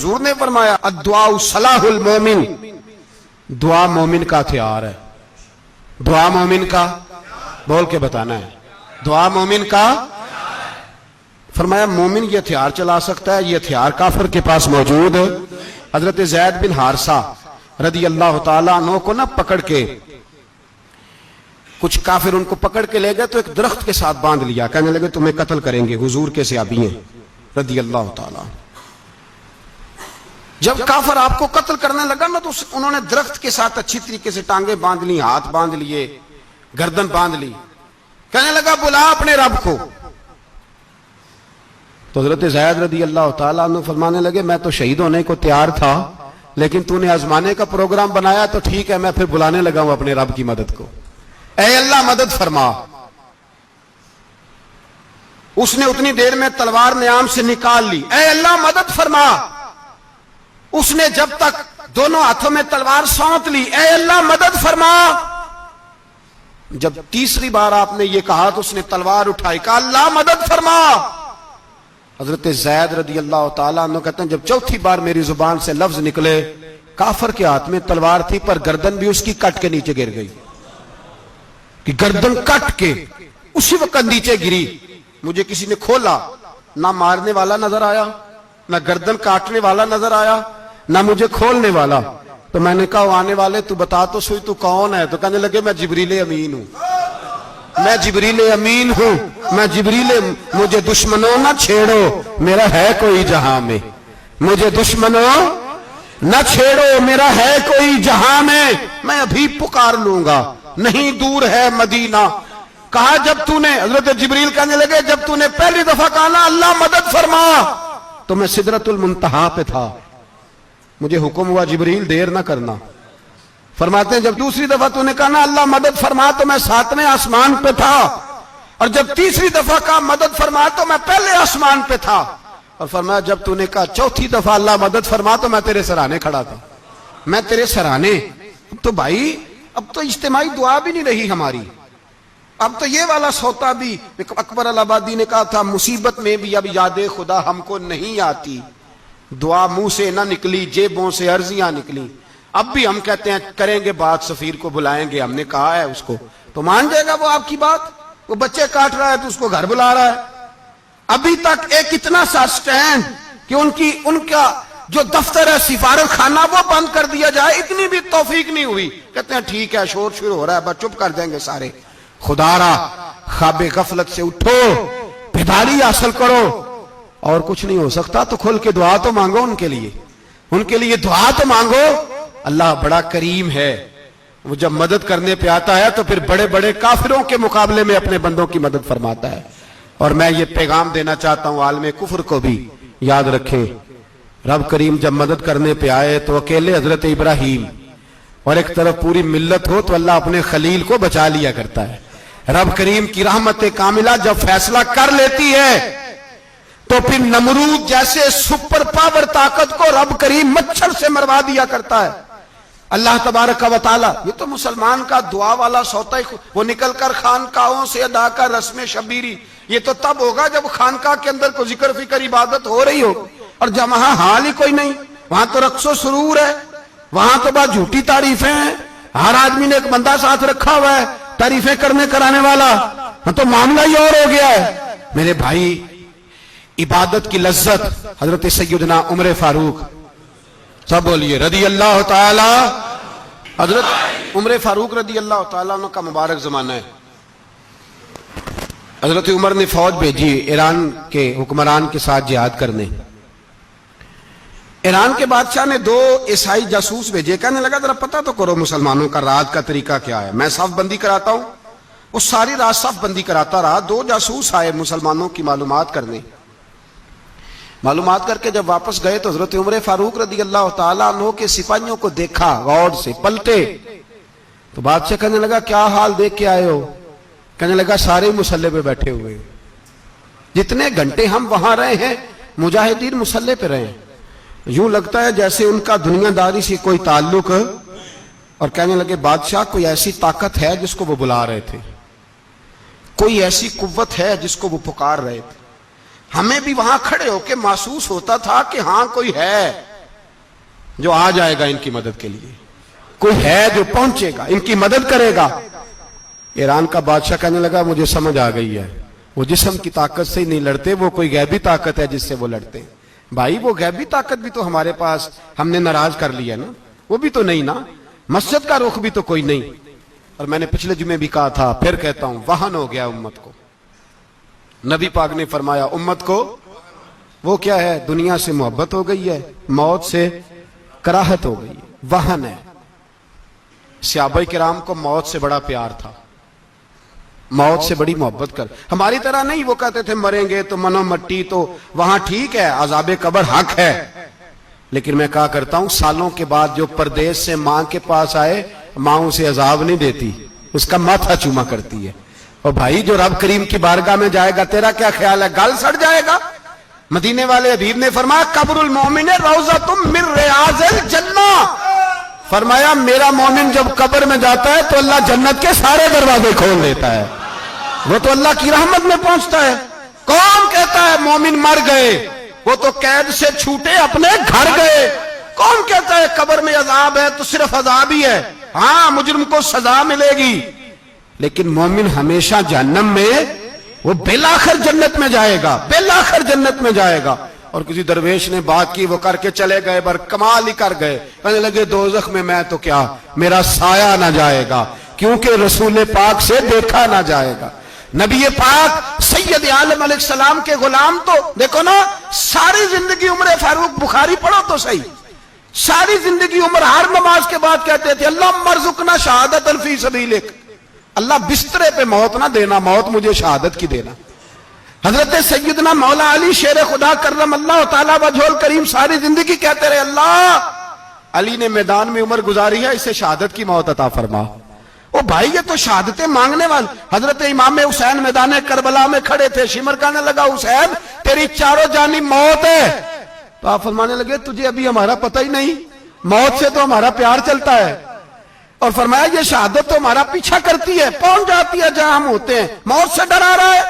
حضور نے فرمایا الدعاء صلاح المومن، دعا مومن کا ہتھیار ہے. دعا مومن کا، بول کے بتانا ہے، دعا مومن کا. فرمایا مومن یہ ہتھیار چلا سکتا ہے، یہ ہتھیار کافر کے پاس موجود ہے. حضرت زید بن حارثہ رضی اللہ تعالیٰ عنہ کو نہ پکڑ کے کچھ کافر ان کو پکڑ کے لے گئے تو ایک درخت کے ساتھ باندھ لیا، کہنے لگے تمہیں قتل کریں گے، حضور کے صحابی ہیں رضی اللہ تعالیٰ. جب کافر آپ کو قتل کرنے لگا نا تو انہوں نے درخت کے ساتھ اچھی طریقے سے ٹانگیں باندھ لی، ہاتھ باندھ لیے، گردن باندھ لی. کہنے لگا بلا اپنے رب کو. تو حضرت زید رضی اللہ تعالیٰ عنہ فرمانے لگے میں تو شہید ہونے کو تیار تھا، لیکن تو نے آزمانے کا پروگرام بنایا تو ٹھیک ہے، میں پھر بلانے لگا ہوں اپنے رب کی مدد کو. اے اللہ مدد فرما. اس نے اتنی دیر میں تلوار نیام سے نکال لی. اے اللہ مدد فرما. اس نے جب تک دونوں ہاتھوں میں تلوار سونت لی. اے اللہ مدد فرما. جب تیسری بار آپ نے یہ کہا تو اس نے تلوار اٹھائی، کہا اللہ مدد فرما. حضرت زید رضی اللہ تعالیٰ عنہ کہتے ہیں جب چوتھی بار میری زبان سے لفظ نکلے، کافر کے ہاتھ میں تلوار تھی پر گردن بھی اس کی کٹ کے نیچے گر گئی، کہ گردن کٹ کے اسی وقت نیچے گری. مجھے کسی نے کھولا، نہ مارنے والا نظر آیا، نہ گردن کاٹنے والا نظر آیا، نہ مجھے کھولنے والا. تو میں نے کہا آنے والے تو بتا تو سوئی تو کون ہے؟ تو کہنے لگے میں جبریل امین ہوں، میں جبریل امین ہوں، میں جبریل. مجھے دشمنوں نہ چھیڑو، میرا ہے کوئی جہاں میں. مجھے دشمنوں نہ چھیڑو، میرا ہے کوئی جہاں میں ابھی پکار لوں گا، نہیں دور ہے مدینہ. کہا جب تو نے، حضرت جبریل کہنے لگے جب تو نے پہلی دفعہ کہا نا اللہ مدد فرما تو میں سدرۃ المنتہا پہ تھا، مجھے حکم ہوا جبریل دیر نہ کرنا. فرماتے ہیں جب دوسری دفعہ تو نے کہا نا اللہ مدد فرما تو میں 7ویں آسمان پہ تھا، اور جب تیسری دفعہ کہا مدد فرما تو میں پہلے آسمان پہ تھا. اور فرمایا جب تو نے کہا چوتھی دفعہ اللہ مدد فرما تو میں تیرے سرانے کھڑا تھا، میں تیرے سرانے. تو بھائی اب تو اجتماعی دعا بھی نہیں رہی ہماری، اب تو یہ والا سوتا بھی. اکبر الآبادی نے کہا تھا مصیبت میں بھی اب یاد خدا ہم کو نہیں آتی، دعا منہ سے نہ نکلی جیبوں سے عرضیاں نکلی. اب بھی ہم کہتے ہیں کریں گے بات، سفیر کو بلائیں گے، ہم نے کہا ہے اس کو، تو مان جائے گا وہ آپ کی بات؟ وہ بچے کاٹ رہا ہے تو اس کو گھر بلا رہا ہے. ابھی تک ایک اتنا سا سٹینڈ کہ ان کا جو دفتر ہے سفارت خانہ وہ بند کر دیا جائے، اتنی بھی توفیق نہیں ہوئی. کہتے ہیں ٹھیک ہے شور شروع ہو رہا ہے بس چپ کر دیں گے سارے. خدا را خواب غفلت سے اٹھو، بیداری حاصل کرو. اور کچھ نہیں ہو سکتا تو کھل کے دعا تو مانگو، ان کے لیے دعا تو مانگو. اللہ بڑا کریم ہے، وہ جب مدد کرنے پہ آتا ہے تو پھر بڑے بڑے کافروں کے مقابلے میں اپنے بندوں کی مدد فرماتا ہے. اور میں یہ پیغام دینا چاہتا ہوں عالم کفر کو بھی، یاد رکھیں رب کریم جب مدد کرنے پہ آئے تو اکیلے حضرت ابراہیم اور ایک طرف پوری ملت ہو تو اللہ اپنے خلیل کو بچا لیا کرتا ہے. رب کریم کی رحمت کاملہ جب فیصلہ کر لیتی ہے تو پھر نمرود جیسے سپر پاور طاقت کو رب کریم مچھر سے مروا دیا کرتا ہے. اللہ تبارک و تعالی، یہ تو مسلمان کا دعا والا سوتا ہی، وہ نکل کر خانقاہوں سے ادا کر رسم شبیری. یہ تو تب ہوگا جب خانقاہ کے اندر کوئی ذکر فکر عبادت ہو رہی ہو، اور جب وہاں حال ہی کوئی نہیں، وہاں تو رقص و سرور ہے، وہاں تو بات جھوٹی تعریفیں ہیں. ہر آدمی نے ایک بندہ ساتھ رکھا ہوا ہے تعریفیں کرنے کرانے والا، تو معاملہ ہی اور ہو گیا ہے. میرے بھائی عبادت کی لذت حضرت سیدنا عمر فاروق، سب بولیے رضی اللہ تعالی. حضرت عمر فاروق رضی اللہ تعالیٰ عنہ کا مبارک زمانہ ہے. حضرت عمر نے فوج بھیجی ایران کے حکمران کے ساتھ جہاد کرنے. ایران کے بادشاہ نے 2 عیسائی جاسوس بھیجے، کہنے لگا ذرا پتہ تو کرو مسلمانوں کا رات کا طریقہ کیا ہے، میں صف بندی کراتا ہوں. وہ ساری رات صف بندی کراتا رہا. 2 جاسوس آئے مسلمانوں کی معلومات کرنے. معلومات کر کے جب واپس گئے تو حضرت عمر فاروق رضی اللہ تعالیٰ عنہ کے سپاہیوں کو دیکھا، غور سے پلٹے. تو بادشاہ کہنے لگا کیا حال دیکھ کے آئے ہو؟ کہنے لگا سارے مسلح پہ بیٹھے ہوئے، جتنے گھنٹے ہم وہاں رہے ہیں مجاہدین مسلح پہ رہے ہیں، یوں لگتا ہے جیسے ان کا دنیا داری سے کوئی تعلق. اور کہنے لگے بادشاہ کوئی ایسی طاقت ہے جس کو وہ بلا رہے تھے، کوئی ایسی قوت ہے جس کو وہ پکار رہے تھے. ہمیں بھی وہاں کھڑے ہو کے محسوس ہوتا تھا کہ ہاں کوئی ہے جو آ جائے گا ان کی مدد کے لیے، کوئی ہے جو پہنچے گا ان کی مدد کرے گا۔ ایران کا بادشاہ کہنے لگا مجھے سمجھ آ گئی ہے، وہ جسم کی طاقت سے ہی نہیں لڑتے، وہ کوئی غیبی طاقت ہے جس سے وہ لڑتے ہیں۔ بھائی وہ غیبی طاقت بھی تو ہمارے پاس ہم نے ناراض کر لیا نا، وہ بھی تو نہیں نا، مسجد کا رخ بھی تو کوئی نہیں۔ اور میں نے پچھلے جمعے بھی کہا تھا، پھر کہتا ہوں، وہن ہو گیا امت کو۔ نبی پاک نے فرمایا امت کو وہ کیا ہے، دنیا سے محبت ہو گئی ہے، موت سے کراہت ہو گئی ہے، وہن ہے۔ صحابہ کرام کو موت سے بڑا پیار تھا، موت سے بڑی محبت کر، ہماری طرح نہیں، وہ کہتے تھے مریں گے تو منو مٹی، تو وہاں ٹھیک ہے عذاب قبر حق ہے، لیکن میں کہا کرتا ہوں سالوں کے بعد جو پردیس سے ماں کے پاس آئے، ماں اسے عذاب نہیں دیتی، اس کا ماتھا چوما کرتی ہے۔ اور بھائی جو رب کریم کی بارگاہ میں جائے گا، تیرا کیا خیال ہے گل سڑ جائے گا؟ مدینے والے حبیب نے فرمایا قبر المومن روضۃ من ریاض الجنہ، فرمایا میرا مومن جب قبر میں جاتا ہے تو اللہ جنت کے سارے دروازے کھول دیتا ہے، وہ تو اللہ کی رحمت میں پہنچتا ہے۔ کون کہتا ہے مومن مر گئے، وہ تو قید سے چھوٹے اپنے گھر گئے۔ کون کہتا ہے قبر میں عذاب ہے تو صرف عذاب ہی ہے، ہاں مجرم کو سزا ملے گی، لیکن مومن ہمیشہ جہنم میں، وہ بالآخر جنت میں جائے گا، بالآخر جنت میں جائے گا۔ اور کسی درویش نے بات کی، وہ کر کے چلے گئے، بر کمال ہی کر گئے، کہنے لگے دوزخ میں میں تو کیا، میرا سایہ نہ جائے گا، کیونکہ رسول پاک سے دیکھا نہ جائے گا۔ نبی پاک سید عالم علیہ السلام کے غلام تو دیکھو نا، ساری زندگی عمر فاروق بخاری پڑھو تو صحیح، ساری زندگی عمر ہر نماز کے بعد کہتے تھے اللہم ارزقنا شہادت فی سبیلک، اللہ بسترے پہ موت نہ دینا، موت مجھے شہادت کی دینا۔ حضرت سیدنا مولا علی شیر خدا کرم اللہ تعالی وجہ الکریم ساری زندگی کہتے رہے اللہ، علی نے میدان میں عمر گزاری ہے، اسے شہادت کی موت عطا فرما۔ او بھائی یہ تو شہادتیں مانگنے والے۔ حضرت امام حسین میدان کربلا میں کھڑے تھے، شمر کہنے لگا حسین تیری چاروں جانب موت ہے، تو آپ فرمانے لگے تجھے ابھی ہمارا پتہ ہی نہیں، موت سے تو ہمارا پیار چلتا ہے، اور فرمایا یہ شہادت تو ہمارا پیچھا کرتی ہے، پہنچ جاتی ہے جہاں ہم ہوتے ہیں، موت سے ڈرا رہا ہے۔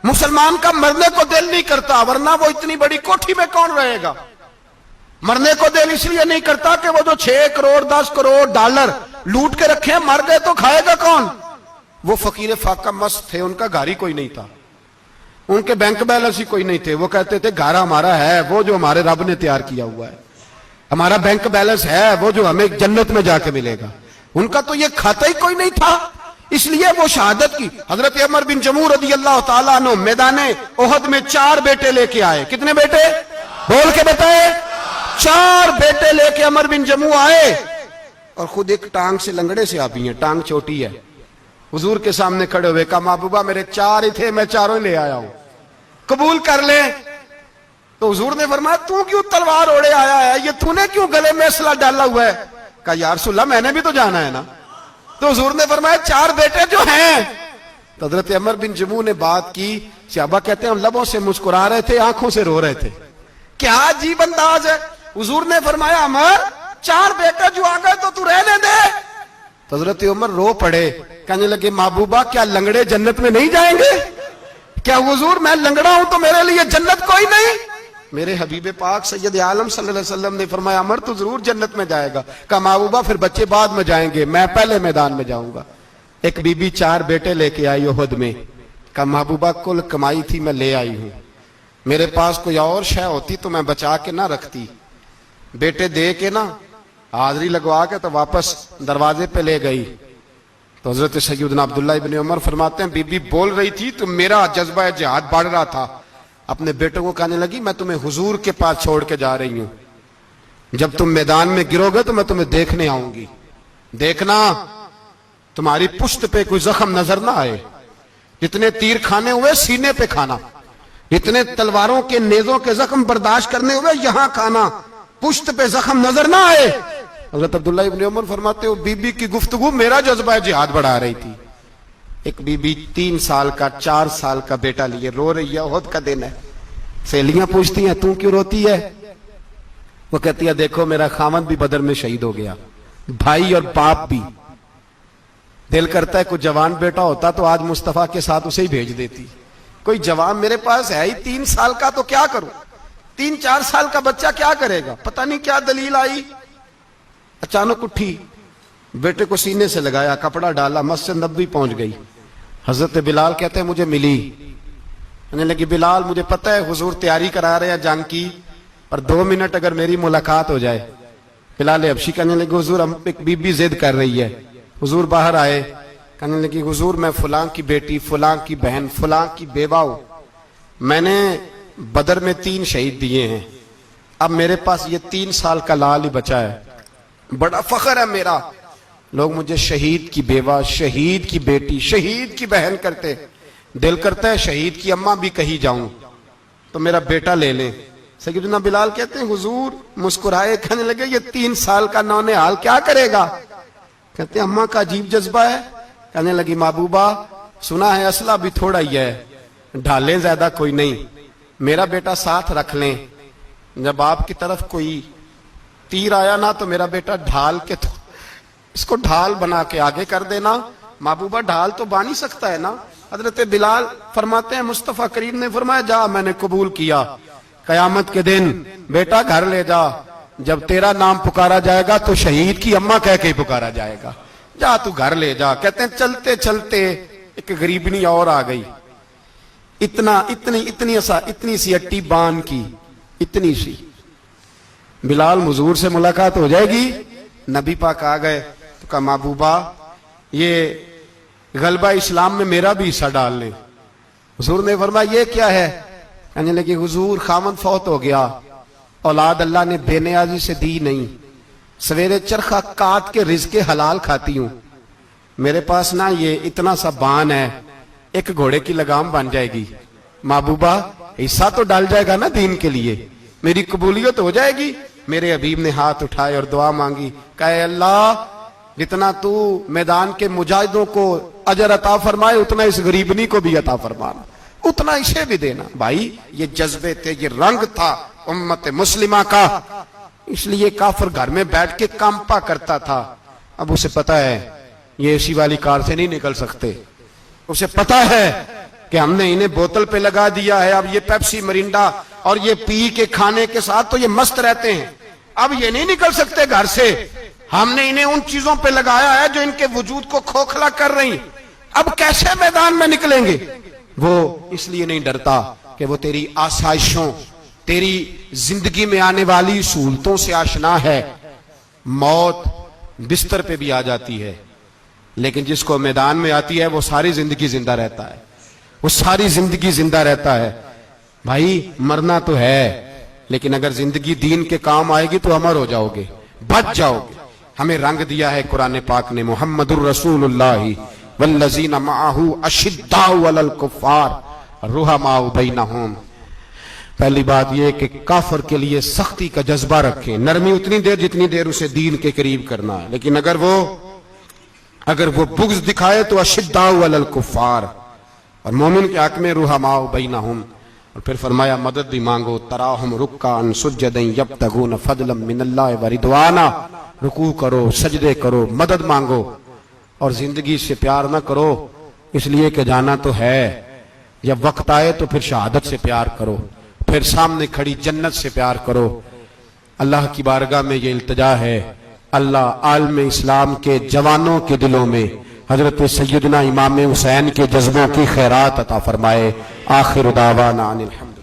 مسلمان کا مرنے کو دل نہیں کرتا، ورنہ وہ اتنی بڑی کوٹھی میں کون رہے گا؟ مرنے کو دل اس لیے نہیں کرتا کہ وہ جو 6 کروڑ 10 کروڑ ڈالر لوٹ کے رکھے ہیں، مر گئے تو کھائے گا کون؟ وہ فقیر فاقہ مست تھے، ان کا گھر ہی کوئی نہیں تھا، ان کے بینک بیلنس ہی کوئی نہیں تھے، وہ کہتے تھے گھر ہمارا ہے وہ جو ہمارے رب نے تیار کیا ہوا ہے، ہمارا بینک بیلنس ہے وہ جو ہمیں جنت میں جا کے ملے گا، ان کا تو یہ کھاتا ہی کوئی نہیں تھا، اس لیے وہ شہادت کی۔ حضرت عمر بن جموع رضی اللہ تعالیٰ عنہ میدان احد میں 4 بیٹے لے کے آئے، کتنے بیٹے؟ بول کے بتائے، 4 بیٹے لے کے عمر بن جموع آئے، اور خود ایک ٹانگ سے لنگڑے سے آبی ہیں، ٹانگ چھوٹی ہے، حضور کے سامنے کھڑے ہوئے کہا محبوبہ میرے 4 ہی تھے، میں 4 ہی لے آیا ہوں، قبول کر لیں۔ تو حضور نے فرمایا تو کیوں تلوار اوڑے آیا ہے، یہ تو نے کیوں گلے میں اسلحہ ڈالا ہوا ہے؟ کہا یا رسول اللہ میں نے بھی تو جانا ہے نا۔ تو حضور نے فرمایا 4 بیٹے جو ہیں۔ تو حضرت عمر بن جموع نے بات کی، صحابہ کہتے ہیں ہم لبوں سے مسکرا رہے تھے، آنکھوں سے رو رہے تھے، کیا عجیب انداز ہے۔ حضور نے فرمایا عمر 4 بیٹے جو آ گئے تو رہنے دے۔ تو حضرت عمر رو پڑے، کہنے لگے محبوبہ کیا لنگڑے جنت میں نہیں جائیں گے؟ کیا حضور میں لنگڑا ہوں تو میرے لیے جنت کوئی نہیں؟ میرے حبیب پاک سید عالم صلی اللہ علیہ وسلم نے فرمایا عمر تو ضرور جنت میں جائے گا۔ کہا محبوبہ پھر بچے بعد میں جائیں گے، میں پہلے میدان میں جاؤں گا۔ ایک بی بی 4 بیٹے لے کے آئی احد میں، کہا محبوبہ کل کمائی تھی میں لے آئی ہوں، میرے پاس کوئی اور شے ہوتی تو میں بچا کے نہ رکھتی، بیٹے دے کے نا حاضری لگوا کے تو واپس دروازے پہ لے گئی۔ تو حضرت سیدنا عبداللہ ابن عمر فرماتے ہیں بی بی بول رہی تھی تو میرا جذبہ جہاد بڑھ رہا تھا، اپنے بیٹوں کو کہنے لگی میں تمہیں حضور کے پاس چھوڑ کے جا رہی ہوں، جب تم میدان میں گرو گے تو میں تمہیں دیکھنے آؤں گی، دیکھنا تمہاری پشت پہ کوئی زخم نظر نہ آئے، جتنے تیر کھانے ہوئے سینے پہ کھانا، جتنے تلواروں کے نیزوں کے زخم برداشت کرنے ہوئے یہاں کھانا، پشت پہ زخم نظر نہ آئے۔ حضرت عبداللہ ابن عمر فرماتے ہو بی بی کی گفتگو میرا جذبہ جہاد بڑھا رہی تھی۔ ایک بی بی 3 سال کا 4 سال کا بیٹا لیے رو رہی ہے، احد کا دن ہے، سہیلیاں پوچھتی ہیں تو کیوں روتی ہے؟ وہ کہتی ہے دیکھو میرا خاوند بھی بدر میں شہید ہو گیا، بھائی اور باپ بھی، دل کرتا ہے کوئی جوان بیٹا ہوتا تو آج مصطفیٰ کے ساتھ اسے ہی بھیج دیتی، کوئی جوان میرے پاس ہے ہی 3 سال کا تو کیا کروں۔ 3-4 سال کا بچہ کیا کرے گا؟ پتہ نہیں کیا دلیل آئی، اچانک اٹھی، بیٹے کو سینے سے لگایا، کپڑا ڈالا، مسجد نبوی پہنچ گئی۔ حضرت بلال کہتے ہیں مجھے ملی، کہنے لگی بلال مجھے پتہ ہے حضور تیاری کرا رہے ہیں جنگ کی، پر 2 منٹ اگر میری ملاقات ہو جائے۔ بلال حبشی کہنے لگے حضور ہم ایک بی بی ضد کر رہی ہے۔ حضور باہر آئے، کہنے لگی حضور میں فلاں کی بیٹی، فلاں کی بہن، فلاں کی بیوہ ہوں، میں نے بدر میں 3 شہید دیے ہیں، اب میرے پاس یہ 3 سال کا لال ہی بچا ہے، بڑا فخر ہے میرا، لوگ مجھے شہید کی بیوہ، شہید کی بیٹی، شہید کی بہن کرتے، دل کرتا ہے شہید کی اماں بھی کہیں جاؤں تو میرا بیٹا لے لیں۔ سیدنا بلال کہتے ہیں حضور مسکرائے، کہنے لگے یہ 3 سال کا نونہال کیا کرے گا؟ کہتے ہیں اماں کا عجیب جذبہ ہے۔ کہنے لگی محبوبہ سنا ہے اسلحہ بھی تھوڑا ہی ہے، ڈھالیں زیادہ کوئی نہیں، میرا بیٹا ساتھ رکھ لیں، جب آپ کی طرف کوئی تیر آیا نا تو میرا بیٹا ڈھال کے اس کو ڈھال بنا کے آگے کر دینا۔ محبوبہ ڈھال تو بن ہی سکتا ہے نا۔ حضرت بلال فرماتے ہیں مصطفیٰ کریم نے فرمایا جا میں نے قبول کیا، قیامت کے دن بیٹا گھر لے جا، جب تیرا نام پکارا جائے گا تو شہید کی اماں کہہ کے پکارا جائے گا، جا تو گھر لے جا۔ کہتے ہیں چلتے چلتے ایک غریبنی اور آ گئی، اتنی سی اٹی بان کی، اتنی سی۔ بلال حضور سے ملاقات ہو جائے گی، نبی پاک آ گئے تو کہا محبوبہ یہ غلبہ اسلام میں میرا بھی حصہ ڈال لیں۔ حضور نے فرمایا یہ کیا ہے؟ کہنے لگے حضور خامد فوت ہو گیا، اولاد اللہ نے بے نیازی سے دی نہیں، سویرے چرخہ کاٹ کے رزق حلال کھاتی ہوں، میرے پاس نا یہ اتنا سا بان ہے، ایک گھوڑے کی لگام بن جائے گی، محبوبہ حصہ تو ڈال جائے گا نا دین کے لیے، میری قبولیت ہو جائے گی۔ میرے حبیب نے ہاتھ اٹھائے اور دعا مانگی، کہے اللہ جتنا تو میدان کے مجاہدوں کو اجر عطا فرمائے اتنا اس غریبنی کو بھی عطا فرمانا، اتنا اسے بھی دینا۔ بھائی یہ جذبے تھے، یہ رنگ تھا امت مسلمہ کا، اس لیے کافر گھر میں بیٹھ کے کانپا کرتا تھا۔ اب اسے پتا ہے یہ اے سی والی کار سے نہیں نکل سکتے، اسے پتا ہے کہ ہم نے انہیں بوتل پہ لگا دیا ہے، اب یہ پیپسی مرینڈا اور یہ پی کے کھانے کے ساتھ تو یہ مست رہتے ہیں، اب یہ نہیں نکل سکتے گھر سے، ہم نے انہیں ان چیزوں پہ لگایا ہے جو ان کے وجود کو کھوکھلا کر رہی، اب کیسے میدان میں نکلیں گے؟ وہ اس لیے نہیں ڈرتا کہ وہ تیری آسائشوں، تیری زندگی میں آنے والی سہولتوں سے آشنا ہے۔ موت بستر پہ بھی آ جاتی ہے، لیکن جس کو میدان میں آتی ہے وہ ساری زندگی زندہ رہتا ہے، وہ ساری زندگی زندہ رہتا ہے۔ بھائی مرنا تو ہے، لیکن اگر زندگی دین کے کام آئے گی تو امر ہو جاؤ گے، بچ جاؤ گے۔ ہمیں رنگ دیا ہے قرآن پاک نے، محمد الرسول اللہ والذین معہ اشداء علی الکفار رحماء بینہم۔ پہلی بات یہ کہ کافر کے لیے سختی کا جذبہ رکھیں، نرمی اتنی دیر جتنی دیر اسے دین کے قریب کرنا ہے، لیکن اگر وہ بغض دکھائے تو اشداء علی الکفار، اور مومن کے حق میں رحماء بینہم۔ اور پھر فرمایا مدد بھی مانگو، تراہم رکعا سجدا یبتغون فضلا من اللہ ورضوانا، رکوع کرو، سجدے کرو، مدد مانگو، اور زندگی سے پیار نہ کرو اس لیے کہ جانا تو ہے، جب وقت آئے تو پھر شہادت سے پیار کرو، پھر سامنے کھڑی جنت سے پیار کرو۔ اللہ کی بارگاہ میں یہ التجا ہے، اللہ عالم اسلام کے جوانوں کے دلوں میں حضرت سیدنا امام حسین کے جذبوں کی خیرات عطا فرمائے۔ آخر دعوانا ان الحمد